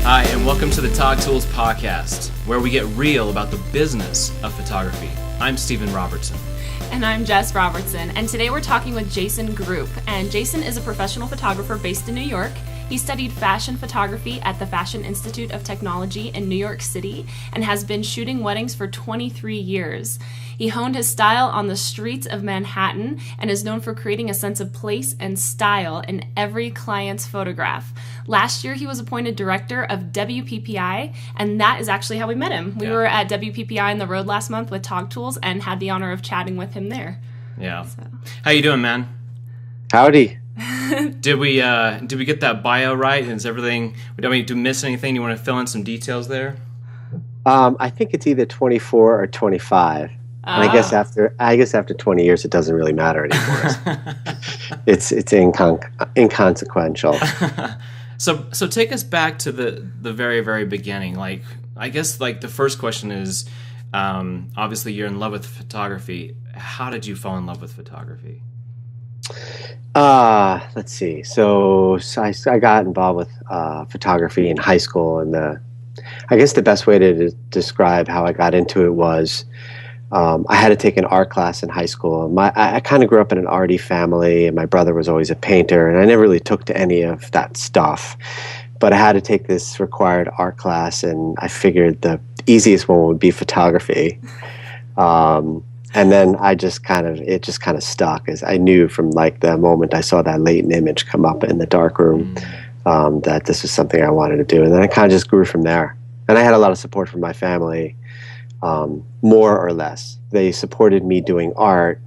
Hi, and welcome to the TogTools podcast, where we get real about the business of photography. I'm Stephen Robertson. And I'm Jess Robertson, and today we're talking with Jason Groupp. And Jason is a professional photographer based in New York. He studied fashion photography at the Fashion Institute of Technology in New York City and has been shooting weddings for 23 years. He honed his style on the streets of Manhattan and is known for creating a sense of place and style in every client's photograph. Last year, he was appointed Director of WPPI, and that is actually how we met him. We were at WPPI on the road last month with TogTools and had the honor of chatting with him there. Yeah. So. How you doing, man? Howdy. Did we get that bio right? Is everything? Did we miss anything? You want to fill in some details there? I think it's either 24 or 25. And I guess after 20 years, it doesn't really matter anymore. it's inconsequential. So take us back to the very, very beginning. Like, I guess like the first question is, obviously you're in love with photography. How did you fall in love with photography? Let's see. So I got involved with photography in high school, and I guess the best way to describe how I got into it was I had to take an art class in high school. I kind of grew up in an arty family, and my brother was always a painter, and I never really took to any of that stuff. But I had to take this required art class, and I figured the easiest one would be photography. And then it just kind of stuck, as I knew from like the moment I saw that latent image come up in the darkroom that this was something I wanted to do. And then it kind of just grew from there. And I had a lot of support from my family, more or less. They supported me doing art.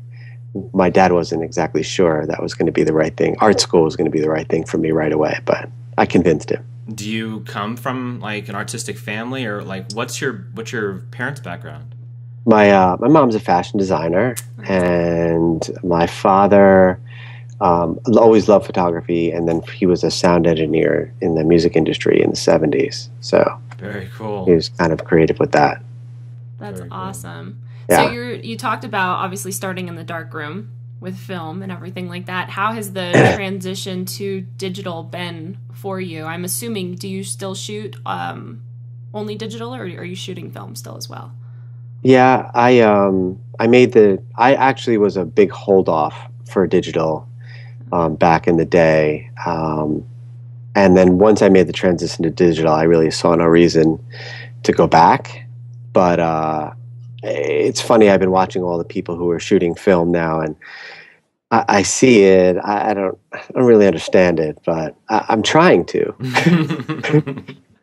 My dad wasn't exactly sure that was going to be the right thing. Art school was going to be the right thing for me right away, but I convinced him. Do you come from like an artistic family, or like what's your parents' background? My mom's a fashion designer, and my father always loved photography, and then he was a sound engineer in the music industry in the 70s. So very cool. He was kind of creative with that. That's very awesome. Cool. So you talked about obviously starting in the darkroom with film and everything like that. How has the transition to digital been for you? I'm assuming, do you still shoot only digital, or are you shooting film still as well? Yeah, I actually was a big hold off for digital back in the day. And then once I made the transition to digital, I really saw no reason to go back. But it's funny, I've been watching all the people who are shooting film now, and I see it. I don't really understand it, but I'm trying to.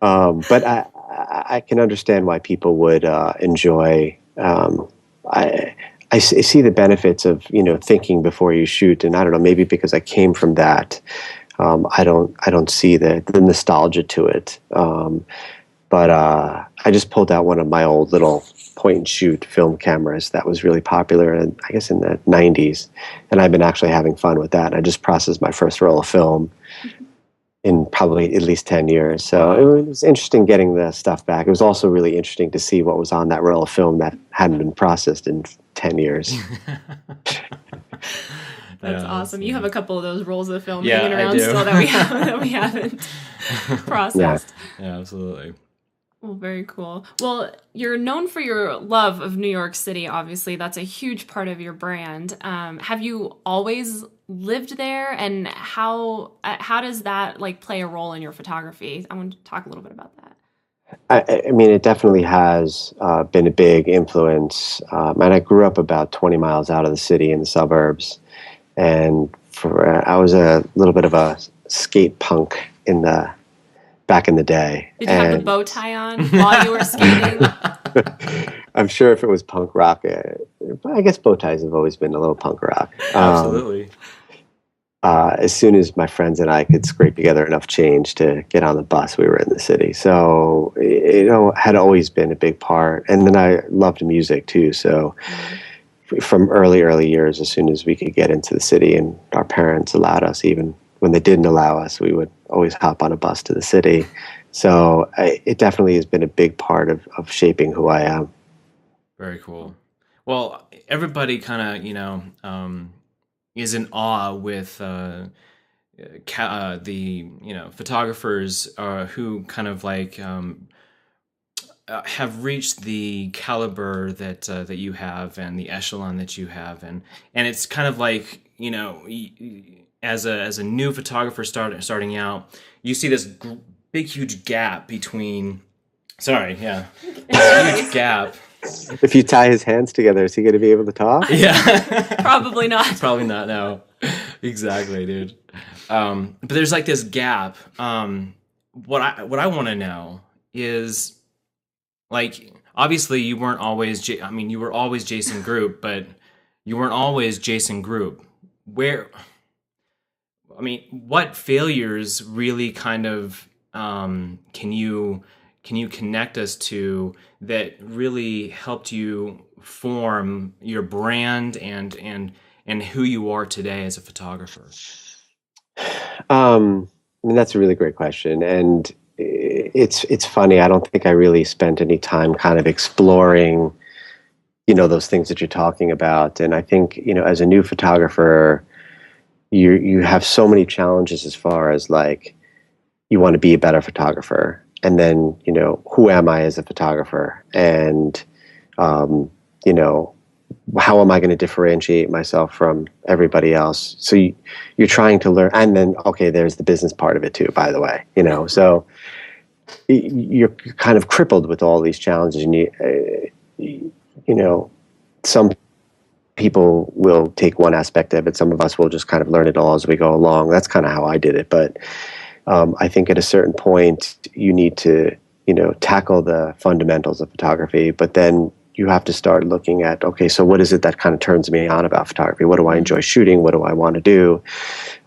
But I can understand why people would enjoy. I see the benefits of thinking before you shoot, and I don't know, maybe because I came from that, I don't see the nostalgia to it. But I just pulled out one of my old little point and shoot film cameras that was really popular, I guess in the 90s, and I've been actually having fun with that. I just processed my first roll of film in probably at least 10 years. So it was interesting getting the stuff back. It was also really interesting to see what was on that roll of film that hadn't been processed in 10 years. That's awesome. You have a couple of those rolls of film hanging around still that we haven't processed. Yeah, absolutely. Well, very cool. Well, you're known for your love of New York City, obviously. That's a huge part of your brand. Have you always lived there, and how does that like play a role in your photography? I want to talk a little bit about that. I mean, it definitely has been a big influence. And I grew up about 20 miles out of the city in the suburbs, and I was a little bit of a skate punk back in the day. Did you have the bow tie on while you were skating? I'm sure if it was punk rock, I guess bow ties have always been a little punk rock. Absolutely. As soon as my friends and I could scrape together enough change to get on the bus, we were in the city. So it had always been a big part. And then I loved music too. So from early years, as soon as we could get into the city, and our parents allowed us, even when they didn't allow us, we would always hop on a bus to the city. So it definitely has been a big part of shaping who I am. Very cool. Well, everybody kind of, is in awe with the photographers who kind of like have reached the caliber that you have and the echelon that you have, and it's kind of like, as a new photographer starting out, you see this big huge gap between. Sorry, yeah, huge gap. If you tie his hands together, is he going to be able to talk? Yeah, Probably not. Probably not. No, exactly, dude. But there's like this gap. What I want to know is, like, obviously you weren't always. You were always Jason Groupp, but you weren't always Jason Groupp. What failures really kind of can you connect us to that really helped you form your brand and who you are today as a photographer? That's a really great question, and it's funny. I don't think I really spent any time kind of exploring, those things that you're talking about. And I think, as a new photographer, you have so many challenges as far as like you want to be a better photographer, and then who am I as a photographer, and how am I going to differentiate myself from everybody else? So you're trying to learn, and then okay, there's the business part of it too, by the way. So you're kind of crippled with all these challenges, and some people will take one aspect of it. Some of us will just kind of learn it all as we go along. That's kind of how I did it. But I think at a certain point, you need to, tackle the fundamentals of photography, but then you have to start looking at, okay, so what is it that kind of turns me on about photography? What do I enjoy shooting? What do I want to do?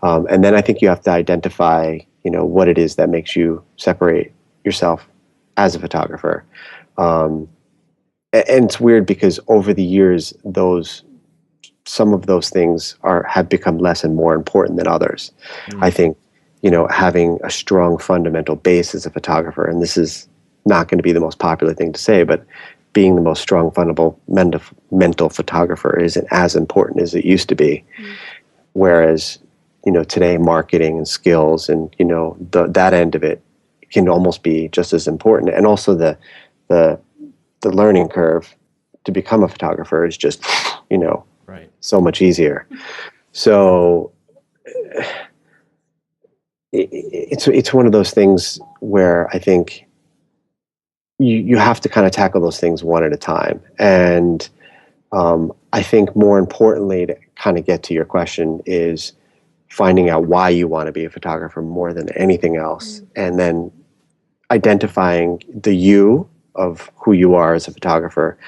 And then I think you have to identify, what it is that makes you separate yourself as a photographer. And it's weird because over the years, some of those things have become less and more important than others. I think, having a strong fundamental base as a photographer, and this is not going to be the most popular thing to say, but being the most strong fundamental mental photographer isn't as important as it used to be. Whereas, today marketing and skills and, that end of it can almost be just as important. And also the learning curve to become a photographer is just, right, so much easier. So it's one of those things where I think you have to kind of tackle those things one at a time. And I think more importantly, to kind of get to your question, is finding out why you want to be a photographer more than anything else. And then identifying the you of who you are as a photographer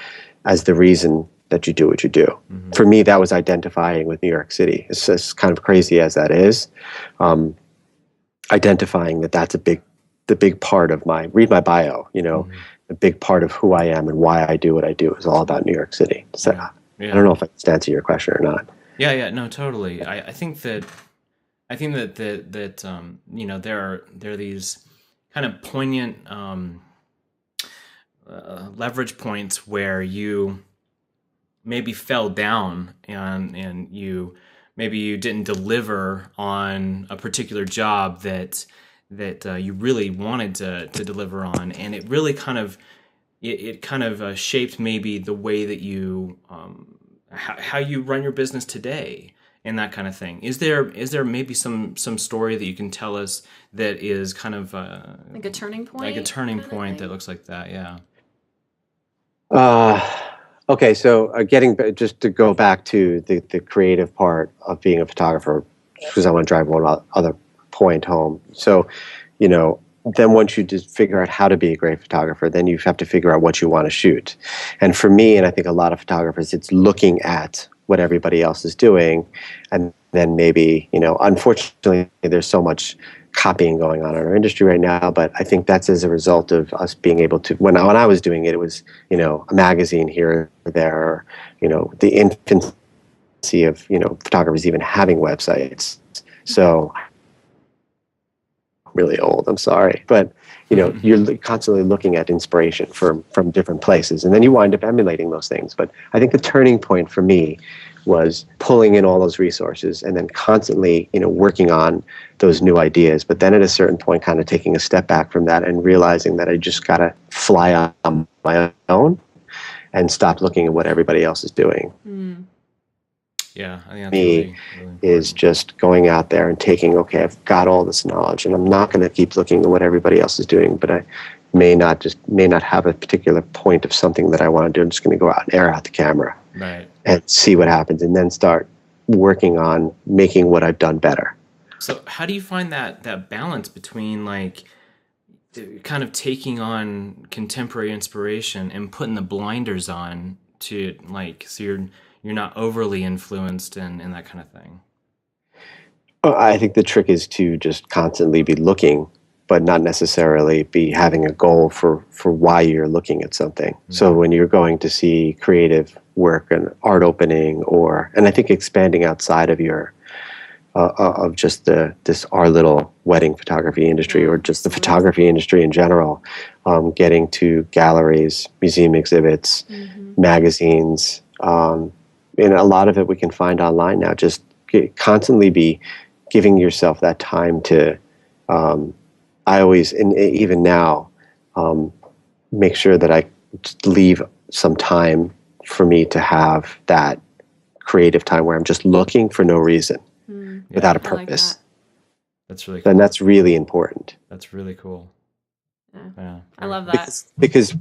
as the reason that you do what you do. For me, that was identifying with New York City. It's as kind of crazy as that is. Identifying that's the big part of read my bio, a big part of who I am and why I do what I do is all about New York City. So I don't know if I can answer your question or not. Yeah, no, totally. I think that there are these kind of poignant leverage points where you maybe fell down and you didn't deliver on a particular job that you really wanted to deliver on, and it really kind of shaped maybe the way that you how you run your business today and that kind of thing. Is there maybe some story that you can tell us that is kind of like a turning point? Like a turning point that looks like that, yeah. Okay, so just to go back to the creative part of being a photographer, because I want to drive one other point home. So, then once you just figure out how to be a great photographer, then you have to figure out what you want to shoot. And for me, and I think a lot of photographers, it's looking at what everybody else is doing, and then maybe, unfortunately, there's so much copying going on in our industry right now, but I think that's as a result of us being able to, when I was doing it, it was, a magazine here or there, or, the infancy of, photographers even having websites. So really old, I'm sorry, but you're constantly looking at inspiration from different places, and then you wind up emulating those things. But I think the turning point for me was pulling in all those resources and then constantly, working on those new ideas. But then at a certain point, kind of taking a step back from that and realizing that I just got to fly on my own and stop looking at what everybody else is doing. Yeah, I think that's Me really important. is just going out there and taking, okay, I've got all this knowledge, and I'm not going to keep looking at what everybody else is doing, but I may not have a particular point of something that I want to do. I'm just going to go out and air out the camera, right, and see what happens, and then start working on making what I've done better. So how do you find that balance between like kind of taking on contemporary inspiration and putting the blinders on to like, so you're not overly influenced and that kind of thing? I think the trick is to just constantly be looking, but not necessarily be having a goal for why you're looking at something. Mm-hmm. So when you're going to see creative work, an art opening, and I think expanding outside of your of just our little wedding photography industry, or just the photography industry in general, getting to galleries, museum exhibits, magazines, and a lot of it we can find online now. Just constantly be giving yourself that time to, I always, and even now, make sure that I just leave some time for me to have that creative time where I'm just looking for no reason, without a purpose. Like that. That's really cool. And that's really important. That's really cool. Yeah. I love that. Because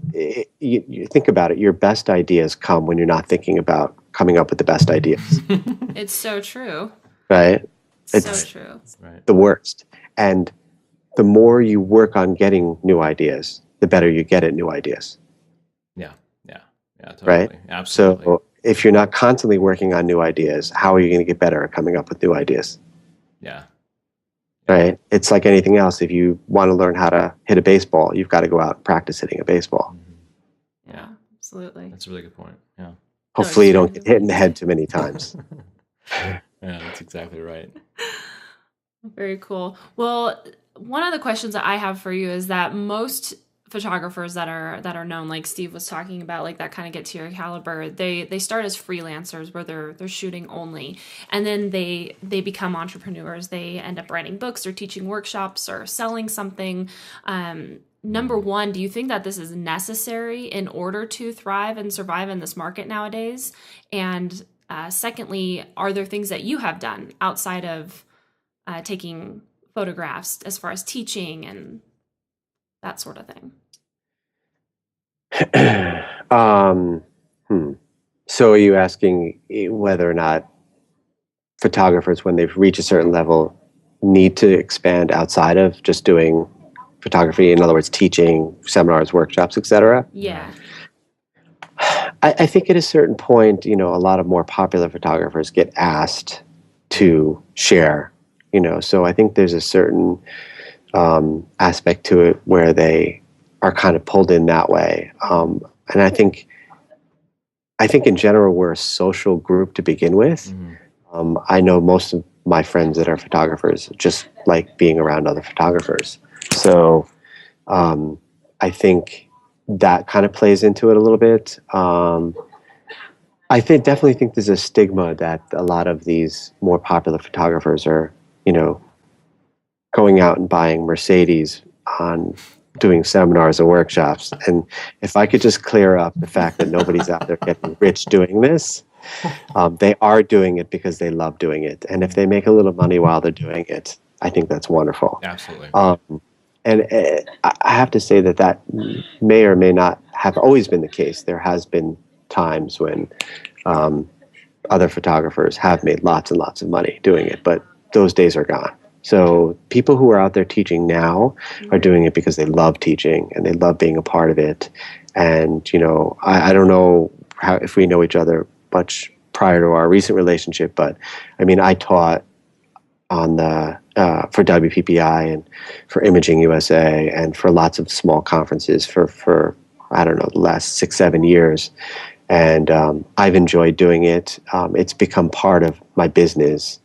you think about it, your best ideas come when you're not thinking about coming up with the best ideas. It's so true. Right? It's so true. Right. The worst. And the more you work on getting new ideas, the better you get at new ideas. Yeah, totally. Right? Absolutely. So if you're not constantly working on new ideas, how are you going to get better at coming up with new ideas? Yeah. Right? It's like anything else. If you want to learn how to hit a baseball, you've got to go out and practice hitting a baseball. Yeah, absolutely. That's a really good point. Yeah. Hopefully you don't get hit in the head too many times. Yeah, that's exactly right. Very cool. Well, one of the questions that I have for you is that most photographers that are known, like Steve was talking about, like that kind of get to your caliber, they start as freelancers where they're shooting only, and then they become entrepreneurs. They end up writing books or teaching workshops or selling something. Number one, do you think that this is necessary in order to thrive and survive in this market nowadays? And secondly, are there things that you have done outside of taking photographs as far as teaching and that sort of thing? So are you asking whether or not photographers, when they've reached a certain level, need to expand outside of just doing photography? In other words, teaching, seminars, workshops, etc.? Yeah. I think at a certain point, a lot of more popular photographers get asked to share, so I think there's a certain aspect to it where they are kind of pulled in that way. And I think in general, we're a social group to begin with. I know most of my friends that are photographers just like being around other photographers. So I think that kind of plays into it a little bit. I definitely think there's a stigma that a lot of these more popular photographers are, going out and buying Mercedes on doing seminars or workshops. And if I could just clear up the fact that nobody's out there getting rich doing this, they are doing it because they love doing it. And if they make a little money while they're doing it, I think that's wonderful. Absolutely. And I have to say that may or may not have always been the case. There has been times when other photographers have made lots and lots of money doing it, but those days are gone. So people who are out there teaching now are doing it because they love teaching and they love being a part of it. And, I don't know if we know each other much prior to our recent relationship, but I mean, I taught on for WPPI and for Imaging USA and for lots of small conferences for I don't know, the last 6-7 years. And I've enjoyed doing it. It's become part of my business,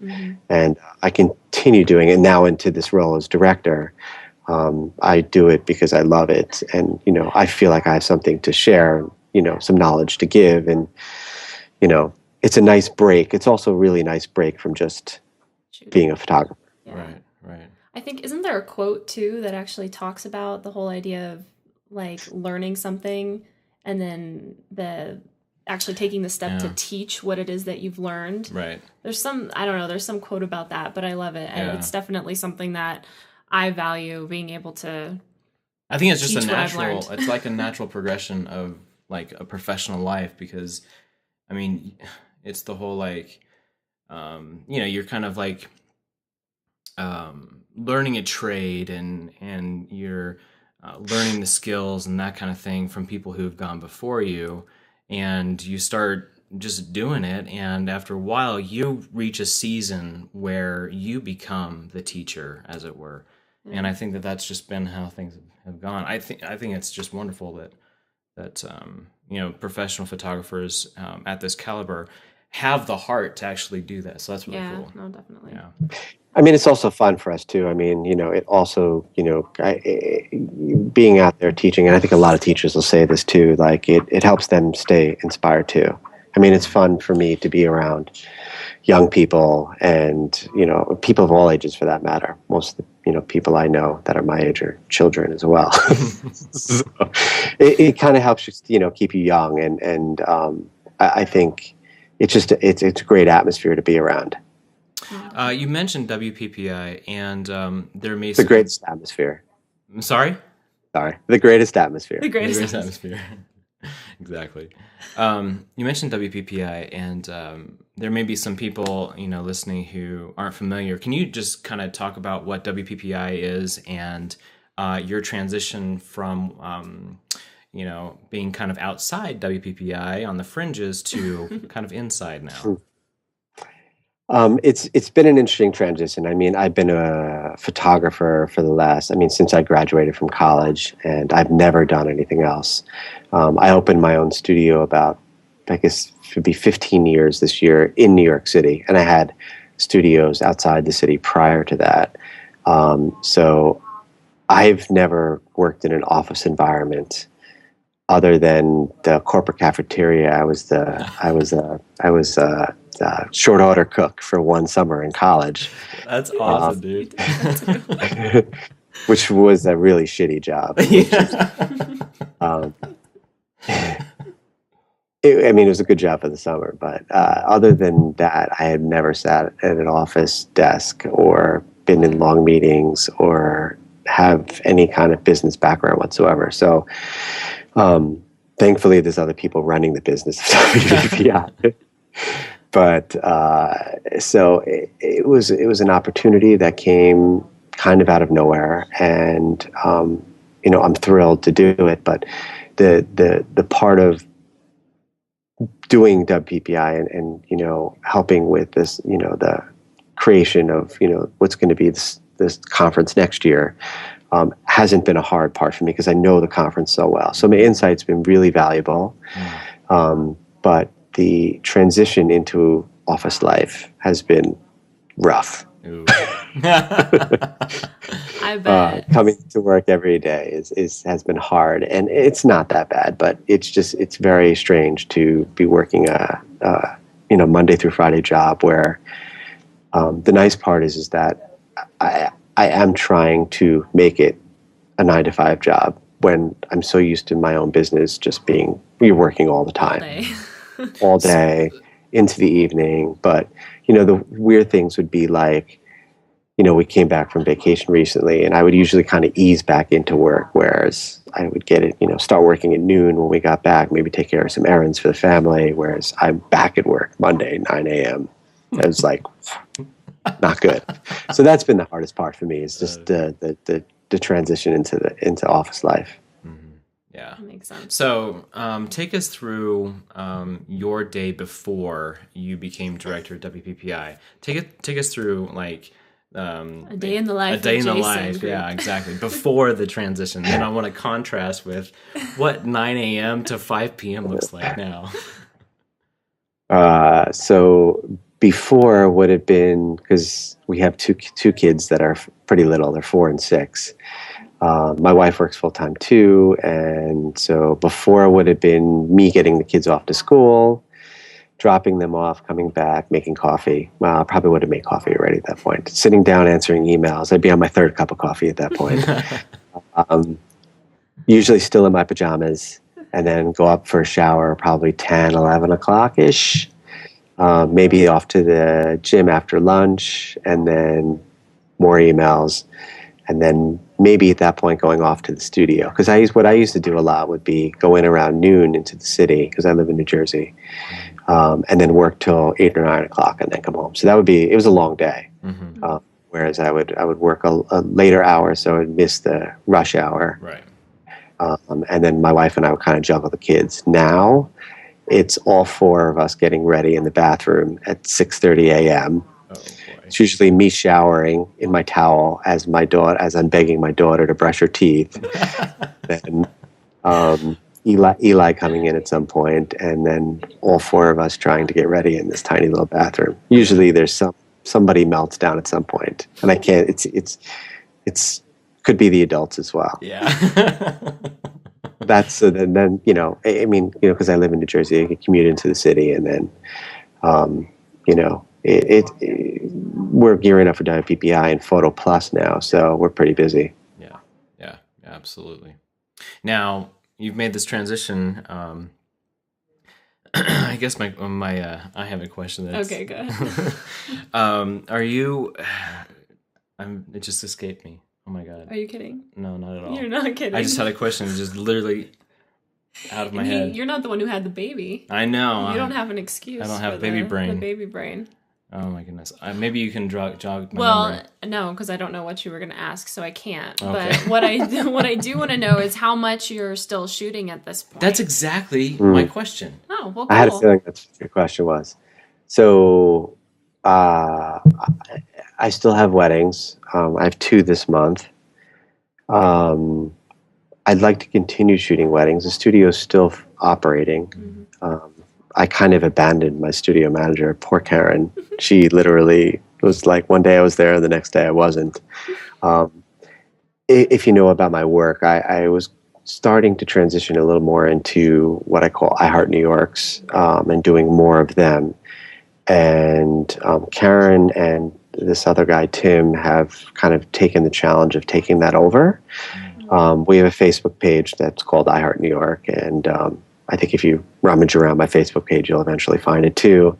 and I continue doing it now into this role as director. I do it because I love it, and I feel like I have something to share, some knowledge to give, and it's a nice break. It's also a really nice break from just being a photographer. Yeah. Right, right. I think, isn't there a quote too that actually talks about the whole idea of like learning something and then actually taking the step to teach what it is that you've learned. Right. There's some, I don't know, there's some quote about that, but I love it. And it's definitely something that I value, being able to I think it's just teach a what I've natural, learned. it's like a natural progression of like a professional life, because I mean, it's the whole like, you're kind of like learning a trade, and you're learning the skills and that kind of thing from people who've gone before you, and you start just doing it, and after a while you reach a season where you become the teacher, as it were. And I think that that's just been how things have gone. I think it's just wonderful that professional photographers at this caliber have the heart to actually do that. So that's really cool. No, definitely. Yeah. I mean, it's also fun for us too. I mean, it also, being out there teaching, and I think a lot of teachers will say this too, like it helps them stay inspired too. I mean, it's fun for me to be around young people and, people of all ages for that matter. Most of the, people I know that are my age are children as well. So it kind of helps you, keep you young. And I think it's a great atmosphere to be around. You mentioned WPPI, and there may be the greatest atmosphere. I'm sorry? Sorry. The greatest atmosphere. The greatest atmosphere. Exactly. You mentioned WPPI, and there may be some people, listening who aren't familiar. Can you just kind of talk about what WPPI is and your transition from, being kind of outside WPPI on the fringes to kind of inside now? It's been an interesting transition. I mean, I've been a photographer since I graduated from college, and I've never done anything else. I opened my own studio about, I guess it would be 15 years this year in New York City, and I had studios outside the city prior to that. So I've never worked in an office environment other than the corporate cafeteria. I was short order cook for one summer in college. That's awesome, dude. Which was a really shitty job. It was a good job for the summer, but other than that, I had never sat at an office desk or been in long meetings or have any kind of business background whatsoever. So thankfully, there's other people running the business of WPPI. But so it was an opportunity that came kind of out of nowhere, and I'm thrilled to do it. But the part of doing WPPI and helping with this, the creation of what's going to be this conference next year hasn't been a hard part for me, because I know the conference so well. So my insight's been really valuable, but the transition into office life has been rough. I bet. Coming to work every day has been hard, and it's not that bad, but it's very strange to be working a Monday through Friday job where the nice part is that I am trying to make it a 9-to-5 job when I'm so used to my own business just you're working all the time. All day into the evening. But the weird things would be like, we came back from vacation recently, and I would usually kind of ease back into work, whereas I would get it, start working at noon when we got back, maybe take care of some errands for the family, whereas I'm back at work Monday 9 a.m. It was like not good. So that's been the hardest part for me, is just the transition into office life. Yeah, that makes sense. So, take us through your day before you became director at WPPI. Take us through like a day in the life. A day in the Jason life. Groupp. Yeah, exactly. Before the transition. Then I want to contrast with what 9 a.m. to 5 p.m. looks like now. So before would have been, because we have two kids that are pretty little. They're 4 and 6. My wife works full-time too, and so before would have been me getting the kids off to school, dropping them off, coming back, making coffee. Well, I probably would have made coffee already at that point. Sitting down, answering emails. I'd be on my third cup of coffee at that point. Usually still in my pajamas, and then go up for a shower probably 10, 11 o'clock-ish. Maybe off to the gym after lunch, and then more emails. And then maybe at that point going off to the studio. Because what I used to do a lot would be go in around noon into the city, because I live in New Jersey, and then work till 8 or 9 o'clock and then come home. So it was a long day. Whereas I would work a later hour, so I would miss the rush hour. Right. And then my wife and I would kind of juggle the kids. Now it's all four of us getting ready in the bathroom at 6:30 a.m. Oh, boy. It's usually me showering in my towel as I'm begging my daughter to brush her teeth. Then Eli coming in at some point, and then all four of us trying to get ready in this tiny little bathroom. Usually there's somebody melts down at some point, and I can't. It's could be the adults as well. Yeah. That's then I mean, because I live in New Jersey, I can commute into the city, and then we're gearing up for WPPI and Photo Plus now, so we're pretty busy. Yeah, absolutely. Now you've made this transition. I guess I have a question. Okay, good. Are you? It just escaped me. Oh my God. Are you kidding? No, not at all. You're not kidding. I just had a question, just literally out of my head. You're not the one who had the baby. I know. You don't have an excuse. I don't have for baby brain. The baby brain. Oh my goodness. Maybe you can jog my memory. No, because I don't know what you were going to ask, so I can't. Okay. But what I do want to know is how much you're still shooting at this point. That's exactly my question. Oh, well, cool. I had a feeling that's what your question was. So I still have weddings. I have 2 this month. I'd like to continue shooting weddings. The studio is still operating. I kind of abandoned my studio manager, poor Karen. She literally was like, one day I was there and the next day I wasn't. If you know about my work, I was starting to transition a little more into what I call iHeart New Yorks, and doing more of them. And Karen and this other guy, Tim, have kind of taken the challenge of taking that over. We have a Facebook page that's called iHeart New York, and I think if you rummage around my Facebook page, you'll eventually find it too.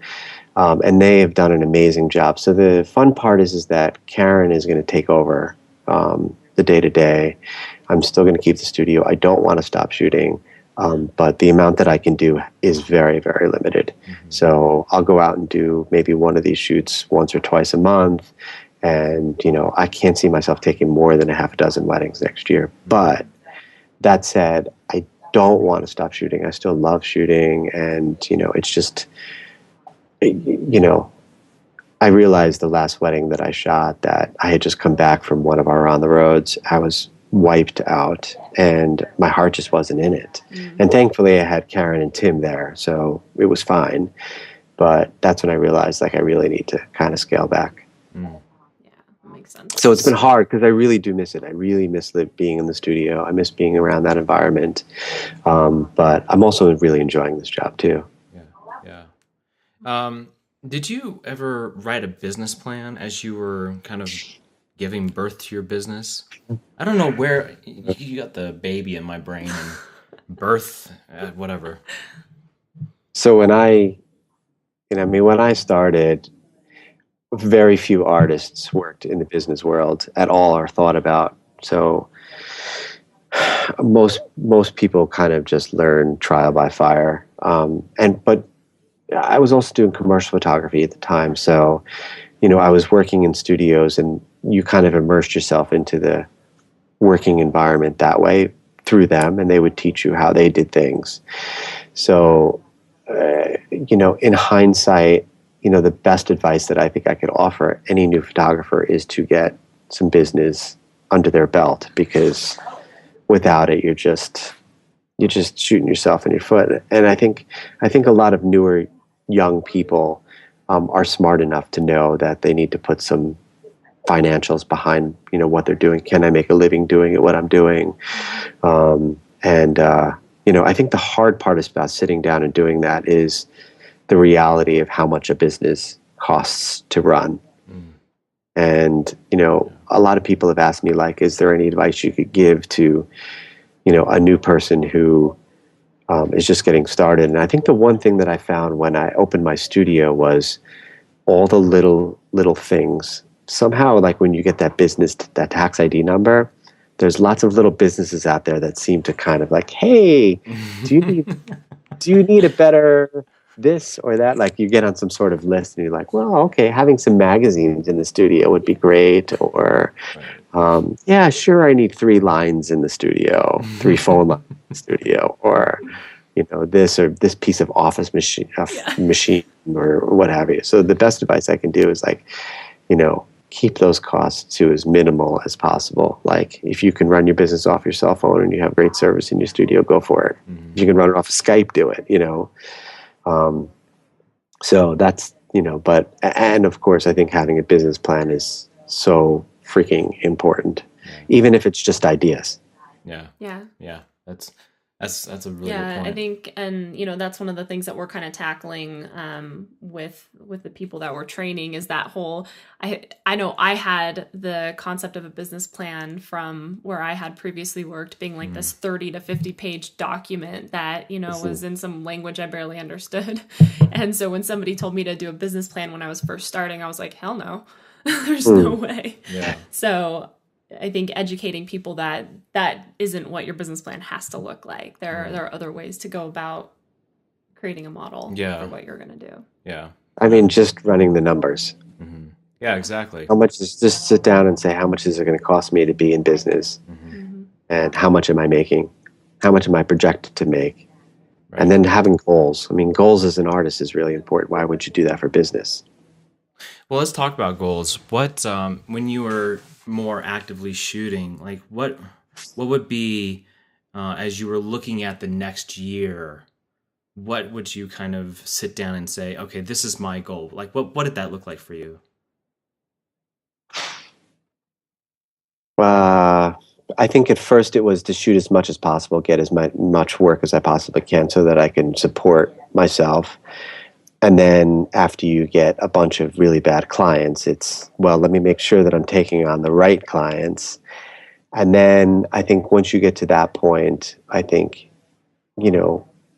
And they have done an amazing job. So the fun part is that Karen is going to take over the day-to-day. I'm still going to keep the studio. I don't want to stop shooting, but the amount that I can do is very, very limited. So I'll go out and do maybe one of these shoots once or twice a month. And, I can't see myself taking more than a half a dozen weddings next year. But that said, I don't want to stop shooting. I still love shooting. And, it's just, I realized the last wedding that I shot that I had just come back from one of our on the roads. I was wiped out and my heart just wasn't in it. And thankfully I had Karen and Tim there, so it was fine. But that's when I realized I really need to kind of scale back. Makes sense. So it's been hard because I really do miss it. I really miss being in the studio. I miss being around that environment. But I'm also really enjoying this job too. Yeah. Did you ever write a business plan as you were kind of giving birth to your business? I don't know where you got the baby in my brain and birth, whatever. So when I started, very few artists worked in the business world at all or thought about. So most people kind of just learn trial by fire. But I was also doing commercial photography at the time. So, I was working in studios and you kind of immersed yourself into the working environment that way through them, and they would teach you how they did things. So, in hindsight, the best advice that I think I could offer any new photographer is to get some business under their belt, because without it, you're just shooting yourself in your foot. And I think a lot of newer young people are smart enough to know that they need to put some financials behind, what they're doing. Can I make a living doing it, what I'm doing? I think the hard part is about sitting down and doing that is the reality of how much a business costs to run. And, a lot of people have asked me, like, is there any advice you could give to, a new person who is just getting started? And I think the one thing that I found when I opened my studio was all the little things. Somehow, like when you get that that tax ID number, there's lots of little businesses out there that seem to kind of like, hey, do you need a better this or that? Like you get on some sort of list and you're like, well, okay, having some magazines in the studio would be great. Or, yeah, sure, I need 3 lines in the studio, 3 phone lines in the studio, or, this or this piece of office machine or what have you. So the best advice I can do is like, keep those costs to as minimal as possible. Like if you can run your business off your cell phone and you have great service in your studio, go for it. If you can run it off of Skype, do it, So that's, and of course, I think having a business plan is so freaking important, even if it's just ideas. Yeah. That's a really good point. I think, and that's one of the things that we're kind of tackling with the people that we're training is that whole. I know I had the concept of a business plan from where I had previously worked, being like this 30 to 50 page document that was in some language I barely understood, and so when somebody told me to do a business plan when I was first starting, I was like, hell no, there's no way. Yeah. So I think educating people that isn't what your business plan has to look like. There are other ways to go about creating a model for what you're going to do. Yeah. I mean, just running the numbers. Yeah, exactly. How much is just sit down and say, how much is it going to cost me to be in business? And how much am I making? How much am I projected to make? Right. And then having goals. I mean, goals as an artist is really important. Why would you do that for business? Well, let's talk about goals. What, when you were more actively shooting, like what would be, as you were looking at the next year, what would you kind of sit down and say, okay, this is my goal? Like what did that look like for you? I think at first it was to shoot as much as possible, get as much work as I possibly can so that I can support myself. And then after you get a bunch of really bad clients, it's, well, let me make sure that I'm taking on the right clients. And then I think once you get to that point, I think,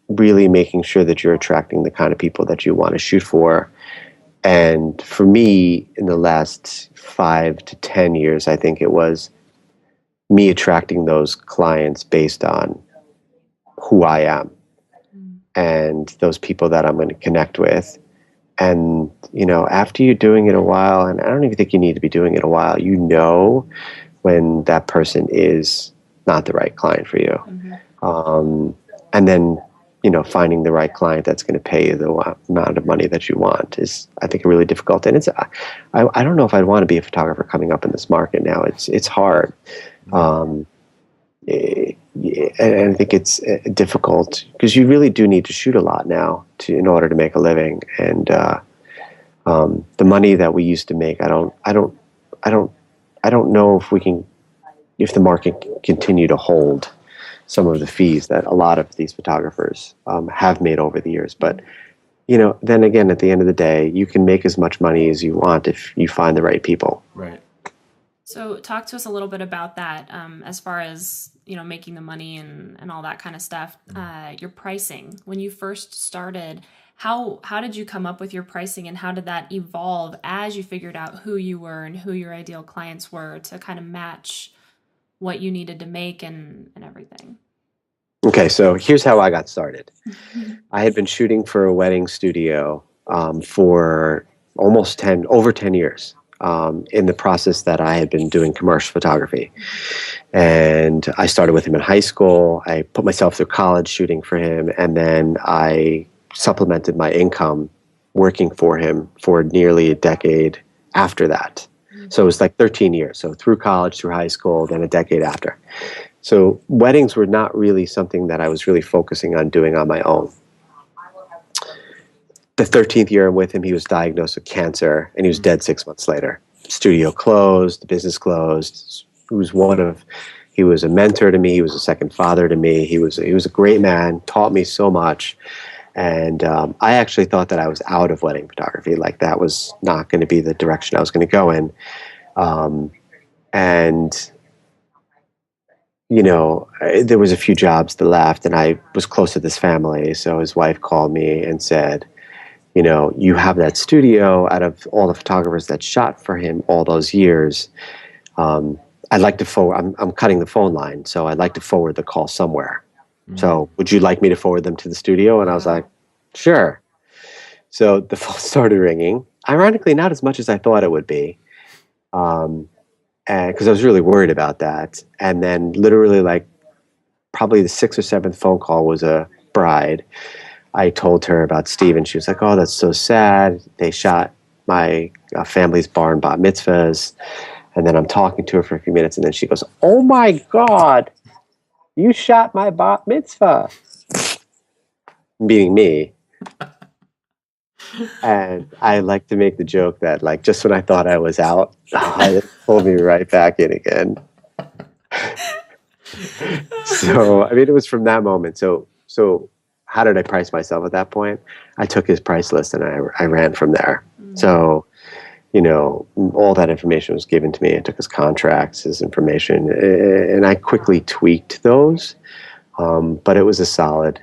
really making sure that you're attracting the kind of people that you want to shoot for. And for me, in the last 5 to 10 years, I think it was me attracting those clients based on who I am and those people that I'm going to connect with. And, after you're doing it a while, and I don't even think you need to be doing it a while, when that person is not the right client for you. And then, finding the right client that's going to pay you the amount of money that you want is, I think, really difficult. And I don't know if I'd want to be a photographer coming up in this market now. It's hard. And I think it's difficult because you really do need to shoot a lot now in order to make a living. And the money that we used to make, I don't know if the market can continue to hold some of the fees that a lot of these photographers have made over the years. But then again, at the end of the day, you can make as much money as you want if you find the right people. Right. So talk to us a little bit about that as far as, making the money and all that kind of stuff. Your pricing, when you first started, how did you come up with your pricing and how did that evolve as you figured out who you were and who your ideal clients were to kind of match what you needed to make and everything? Okay, so here's how I got started. I had been shooting for a wedding studio for over 10 years. In the process that I had been doing commercial photography. And I started with him in high school. I put myself through college shooting for him. And then I supplemented my income working for him for nearly a decade after that. So it was like 13 years. So through college, through high school, then a decade after. So weddings were not really something that I was really focusing on doing on my own. The 13th year I'm with him, he was diagnosed with cancer, and he was dead 6 months later. Studio closed, the business closed. He was a mentor to me. He was a second father to me. He was a great man, taught me so much. And I actually thought that I was out of wedding photography, like that was not going to be the direction I was going to go in. And there was a few jobs that left, and I was close to this family. So his wife called me and said, you have that studio. Out of all the photographers that shot for him all those years, I'd like to forward. I'm cutting the phone line, so I'd like to forward the call somewhere. So would you like me to forward them to the studio? And I was like, sure. So the phone started ringing. Ironically, not as much as I thought it would be, and because I was really worried about that. And then literally, like, probably the sixth or seventh phone call was a bride. I told her about Steve, and she was like, oh, that's so sad. They shot my family's bar and bat mitzvahs. And then I'm talking to her for a few minutes, and then she goes, oh my God, you shot my bat mitzvah. Meaning me. And I like to make the joke that, like, just when I thought I was out, it pulled me right back in again. So, I mean, it was from that moment. So how did I price myself at that point? I took his price list and I ran from there. So, all that information was given to me. I took his contracts, his information, and I quickly tweaked those. But it was a solid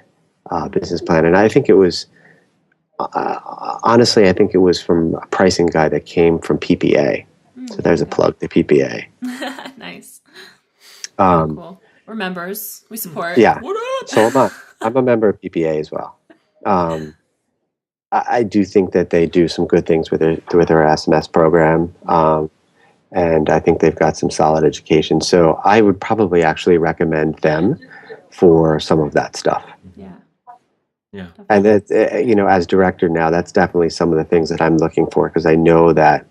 business plan. And I think it was, honestly, I think it was from a pricing guy that came from PPA. So there's a plug to PPA. Nice. Cool. We're members. We support. Yeah. What up? So am I. I'm a member of PPA as well. I do think that they do some good things with their SMS program. And I think they've got some solid education. So I would probably actually recommend them for some of that stuff. Yeah. And that, as director now, that's definitely some of the things that I'm looking for, because I know that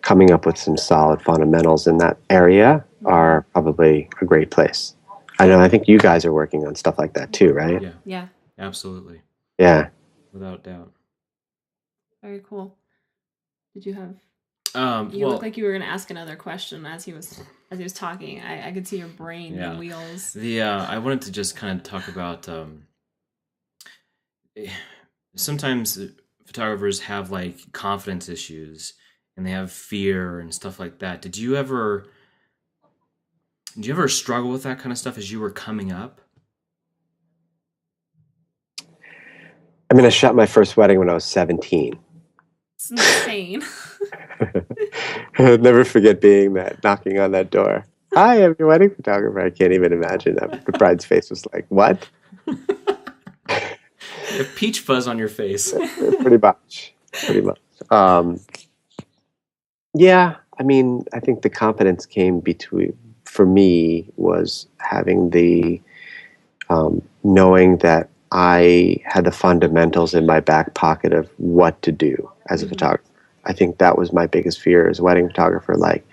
coming up with some solid fundamentals in that area are probably a great place. I think you guys are working on stuff like that too, right? Yeah. Absolutely. Yeah. Without doubt. Very cool. Did you have? You look like you were going to ask another question as he was talking. I could see your brain and wheels. I wanted to just kind of talk about. Sometimes photographers have like confidence issues and they have fear and stuff like that. Did you ever struggle with that kind of stuff as you were coming up? I mean, I shot my first wedding when I was 17. It's insane. I'll never forget being knocking on that door. Hi, I'm your wedding photographer. I can't even imagine that. The bride's face was like, what? A peach fuzz on your face. Pretty much. Yeah, I mean, I think the confidence came for me, was having the knowing that I had the fundamentals in my back pocket of what to do as a photographer. I think that was my biggest fear as a wedding photographer. Like,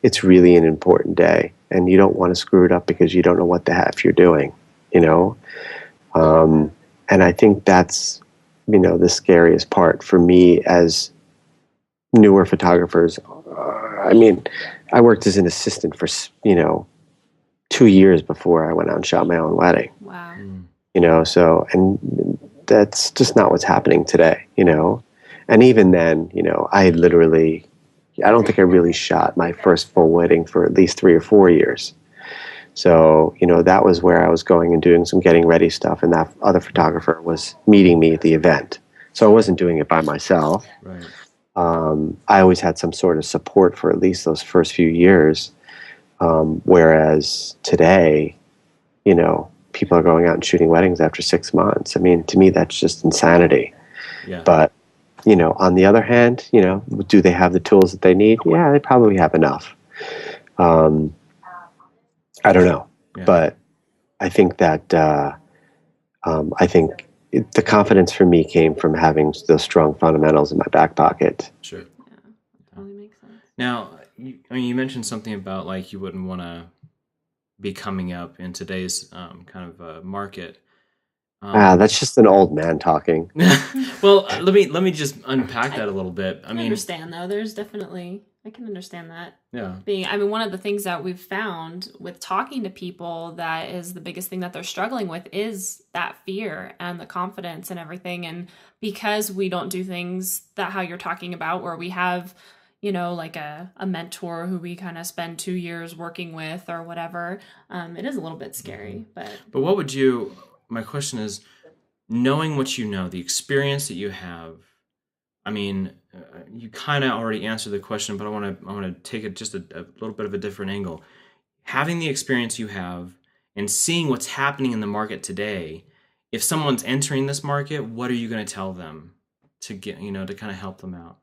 it's really an important day, and you don't want to screw it up because you don't know what the heck you're doing, And I think that's, the scariest part for me as newer photographers. I mean, I worked as an assistant for, 2 years before I went out and shot my own wedding. Wow. So, and that's just not what's happening today, And even then, I don't think I really shot my first full wedding for at least 3 or 4 years. So, that was where I was going and doing some getting ready stuff, and that other photographer was meeting me at the event. So I wasn't doing it by myself. Right. I always had some sort of support for at least those first few years. Whereas today, people are going out and shooting weddings after 6 months. I mean, to me, that's just insanity. Yeah. But, on the other hand, do they have the tools that they need? Yeah, they probably have enough. I don't know. Yeah. But I think that, the confidence for me came from having those strong fundamentals in my back pocket. Sure. Yeah, totally makes sense. Now, you mentioned something about like you wouldn't want to be coming up in today's kind of market. That's just an old man talking. Well, let me just unpack that a little bit. I understand though. There's definitely I can understand that. Yeah. One of the things that we've found with talking to people that is the biggest thing that they're struggling with is that fear and the confidence and everything. And because we don't do things that how you're talking about, where we have, like a mentor who we kind of spend 2 years working with or whatever, it is a little bit scary. But what my question is, knowing what you know, the experience that you have, you kind of already answered the question, but I want to take it just a little bit of a different angle. Having the experience you have and seeing what's happening in the market today, if someone's entering this market, what are you going to tell them to get, to kind of help them out?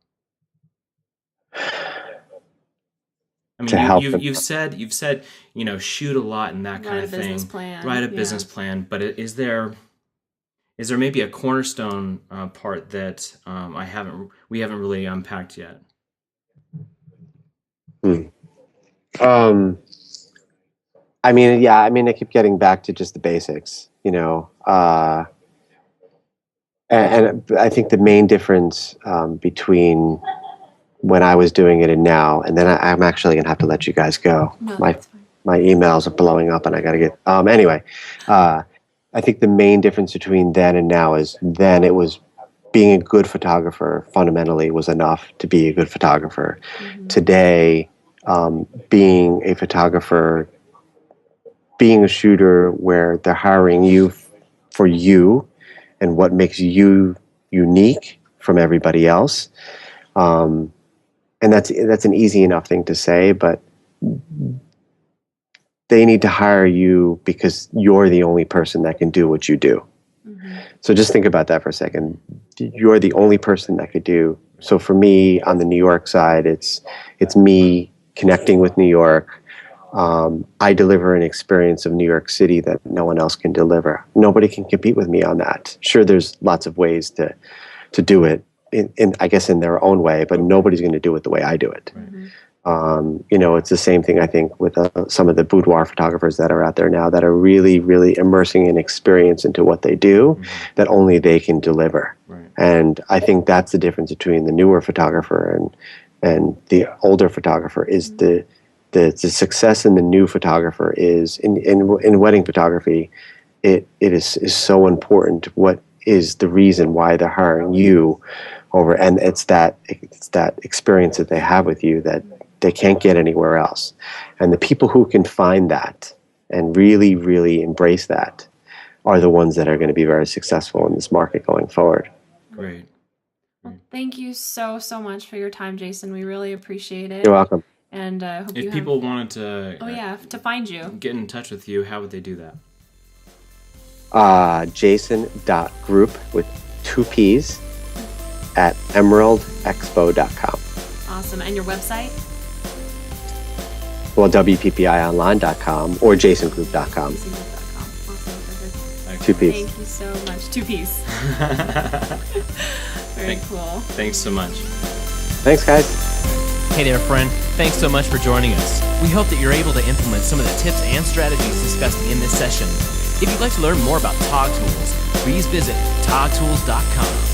You've said, shoot a lot and that kind of thing. Write a business plan. But is there maybe a cornerstone part that we haven't really unpacked yet? I keep getting back to just the basics, and I think the main difference between when I was doing it and now, and then I'm actually going to have to let you guys go. No, my emails are blowing up and I got to get, anyway, I think the main difference between then and now is then it was being a good photographer fundamentally was enough to be a good photographer. Mm-hmm. Today, being a photographer, being a shooter where they're hiring you for you and what makes you unique from everybody else. And that's an easy enough thing to say, but they need to hire you because you're the only person that can do what you do. Mm-hmm. So just think about that for a second. You're the only person that could do. So for me on the New York side, it's me connecting with New York. I deliver an experience of New York City that no one else can deliver. Nobody can compete with me on that. Sure, there's lots of ways to do it in I guess in their own way, but nobody's going to do it the way I do it. Mm-hmm. It's the same thing I think with some of the boudoir photographers that are out there now that are really, really immersing an experience into what they do mm-hmm. that only they can deliver. Right. And I think that's the difference between the newer photographer and the older photographer is mm-hmm. the success in the new photographer is in wedding photography. It is so important. What is the reason why they're hiring you over? And it's that experience that they have with you that they can't get anywhere else. And the people who can find that and really, really embrace that are the ones that are going to be very successful in this market going forward. Great. Well, thank you so much for your time, Jason. We really appreciate it. You're welcome. And hope if people wanted to find you, get in touch with you, how would they do that? Jason.Groupp with 2 P's at emeraldexpo.com. Awesome. And your website? Well, WPPIonline.com or jasongroup.com. Awesome. Perfect. 2 P's. Thank you so much. 2 P's. Very cool. Thanks so much. Thanks, guys. Hey there, friend. Thanks so much for joining us. We hope that you're able to implement some of the tips and strategies discussed in this session. If you'd like to learn more about TogTools, please visit TogTools.com.